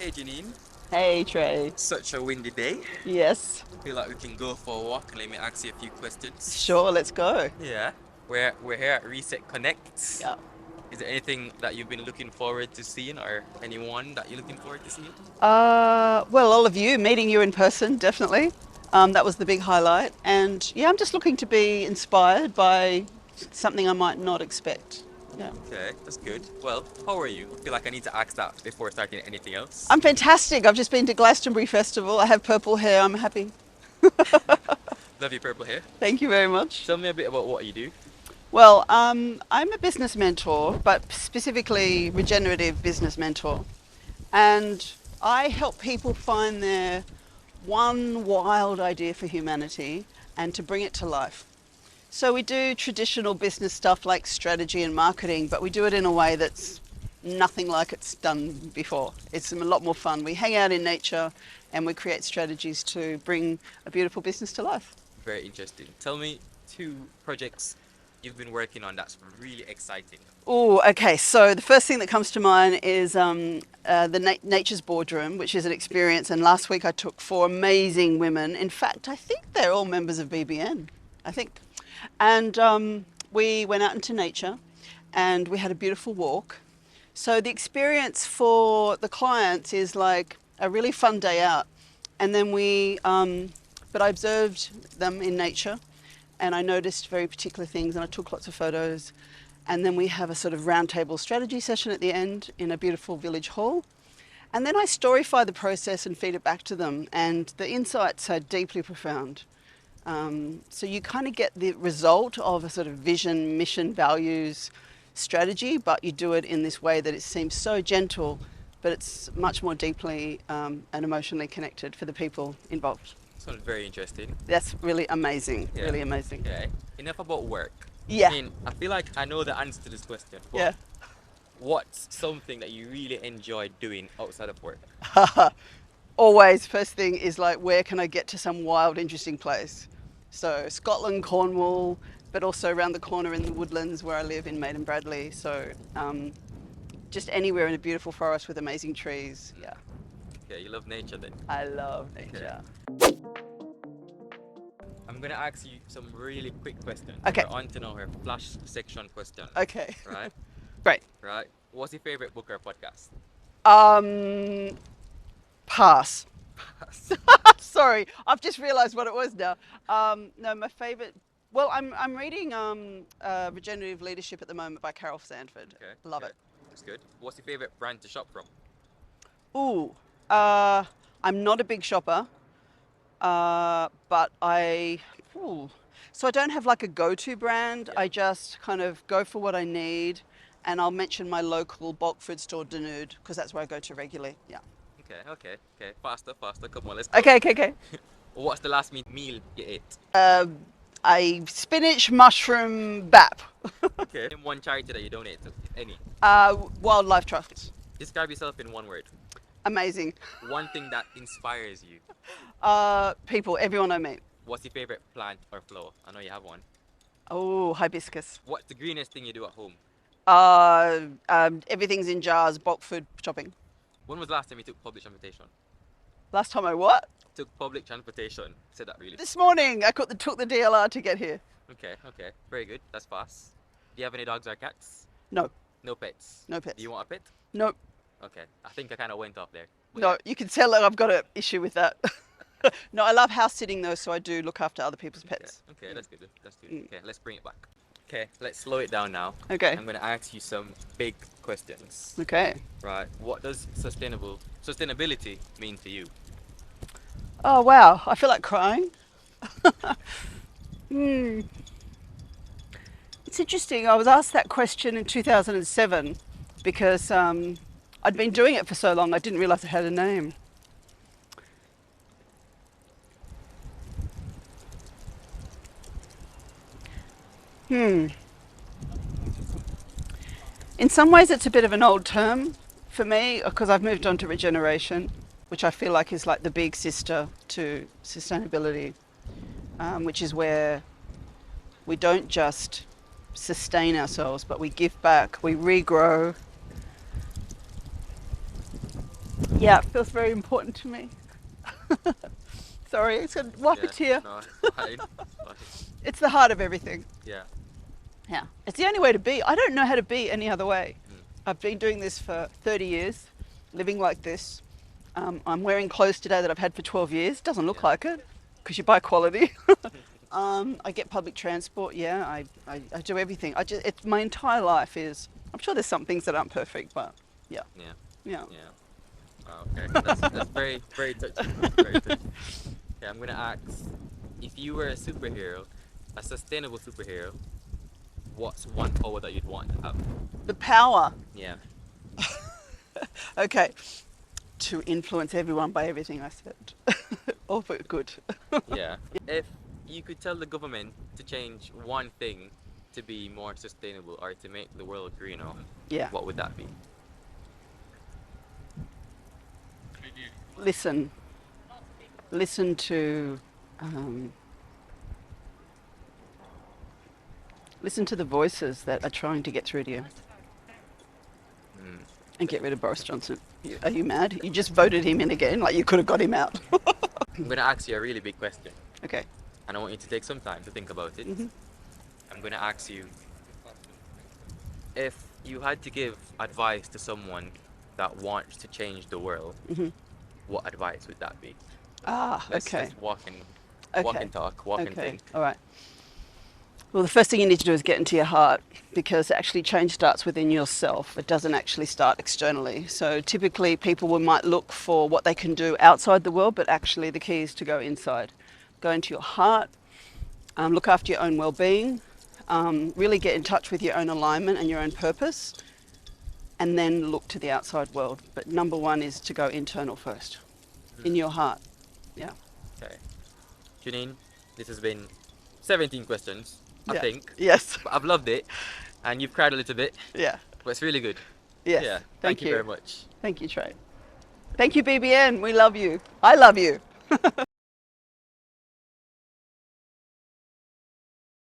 Hey Janine, Hey Trey. such a windy day. Yes, Feel like we can go for a walk. Let me ask you a few questions. sure, let's go. Yeah, we're here at Reset Connect. Yeah. Is there anything that you've been looking forward to seeing, or anyone that you're looking forward to seeing? Well, all of you, meeting you in person, definitely. That was the big highlight. And yeah, I'm just looking to be inspired by something I might not expect. Yeah. Okay, that's good. Well, how are you? I feel like I need to ask that before starting anything else. I'm fantastic. I've just been to Glastonbury Festival. I have purple hair. I'm happy. Love your purple hair. Thank you very much. Tell me a bit about what you do. Well, I'm a business mentor, but specifically regenerative business mentor. And I help people find their one wild idea for humanity and to bring it to life. So we do traditional business stuff like strategy and marketing, but we do it in a way that's nothing like it's done before. It's a lot more fun. We hang out in nature and we create strategies to bring a beautiful business to life. Very interesting. Tell me two projects you've been working on that's really exciting. Oh, okay. So the first thing that comes to mind is the Nature's Boardroom, which is an experience. And last week I took four amazing women. In fact, I think they're all members of BBN. I think. And we went out into nature and we had a beautiful walk. So the experience for the clients is like a really fun day out. And then but I observed them in nature and I noticed very particular things and I took lots of photos. And then we have a sort of roundtable strategy session at the end in a beautiful village hall. And then I storyfy the process and feed it back to them. And the insights are deeply profound. So you kind of get the result of a sort of vision, mission, values, strategy, but you do it in this way that it seems so gentle, but it's much more deeply and emotionally connected for the people involved. Sounds very interesting. That's really amazing, Yeah. really amazing. Okay. Enough about work. I Yeah, mean, I feel like I know the answer to this question, but yeah. what's something that you really enjoy doing outside of work? Always, first thing is like, where can I get to some wild, interesting place? So Scotland, Cornwall, but also around the corner in the woodlands where I live in Maiden Bradley. So just anywhere in a beautiful forest with amazing trees. Yeah, Okay, you love nature then. I love Okay. nature. I'm gonna ask you some really quick questions. Okay, We're on to now our flash section questions. okay, Right? great. Right. What's your favorite book or podcast? Um, Pass. Sorry, I've just realised what it was now. No, my favourite. Well, I'm reading Regenerative Leadership at the moment by Carol Sanford. Okay. Love Okay. it. That's good. What's your favorite brand to shop from? Ooh, uh, I'm not a big shopper, but ooh. So I don't have like a go-to brand. Yeah. I just kind of go for what I need, and I'll mention my local bulk food store, Denude, because that's where I go to regularly. Yeah. Okay. Okay. Okay. Faster. Faster. Come on. Let's go. Okay, okay, okay. What's the last meal you ate? A spinach mushroom bap. Okay. Name one charity that you donate to, if any. Wildlife trusts. Describe yourself in one word. Amazing. One thing that inspires you. People, everyone I meet. What's your favorite plant or flower? I know you have one. Oh, hibiscus. What's the greenest thing you do at home? Everything's in jars, bulk food shopping. When was the last time you took public transportation? Last time I what? Took public transportation. Said that really. This morning. Took the DLR to get here. Okay, okay. Very good. That's fast. Do you have any dogs or cats? No, No pets. no Do you pets. want a pet? No, Okay. I think I kind of went off there. But no. You can tell that I've got an issue with that. No, I love house sitting though, so I do look after other people's yeah. pets. Okay, okay, that's good. That's good. Mm. Okay, let's bring it back. Okay, let's slow it down now. Okay, I'm gonna ask you some big questions. okay. Right. What does sustainability mean to you? Oh wow, I feel like crying. Hmm. It's interesting. I was asked that question in 2007 because I'd been doing it for so long I didn't realise it had a name. Hmm. In some ways, it's a bit of an old term for me because I've moved on to regeneration, which I feel like is like the big sister to sustainability, which is where we don't just sustain ourselves, but we give back, we regrow, Yeah, it feels very important to me. Sorry, it's gonna wipe a Yeah. tear. No, it's fine. It's fine. It's the heart of everything. Yeah. Yeah, it's the only way to be. I don't know how to be any other way. Mm. I've been doing this for 30 years, living like this. I'm wearing clothes today that I've had for 12 years. Doesn't look Yeah. like it because you buy quality. I get public transport. Yeah, I do everything. My entire life is. I'm sure there's some things that aren't perfect, but yeah, Yeah. yeah. Yeah. Oh, okay. That's very very touching. Very touching. Okay, I'm gonna ask, if you were a superhero, a sustainable superhero, what's one power that you'd want to have? The power. Yeah. Okay, to influence everyone by everything I said, all for good. Yeah. If you could tell the government to change one thing to be more sustainable or to make the world greener, Yeah. what would that be? Listen. Listen to. Um, Listen to the voices that are trying to get through to you Mm. and get rid of Boris Johnson. Are you mad? You just voted him in again, like you could have got him out. I'm gonna ask you a really big question, Okay. and I want you to take some time to think about it. Mhm. I'm gonna ask you, if you had to give advice to someone that wants to change the world, Mhm. what advice would that be? Ah, Let's okay. walk Okay. and talk, walk and Okay. think. All right. Well, the first thing you need to do is get into your heart, because actually change starts within yourself. It doesn't actually start externally. So typically might look for what they can do outside the world, but actually the key is to go inside. Go into your heart, look after your own well-being, really get in touch with your own alignment and your own purpose, and then look to the outside world. But number one is to go internal first, in your heart. Yeah. Okay. Jannine, this has been 17 questions, I Yeah. think. Yes. But I've loved it, and you've cried a little bit, Yeah. but it's really good. Yes. Yeah. Thank Thank you very much. Thank you, Trey. Thank you, BBN. We love you. I love you.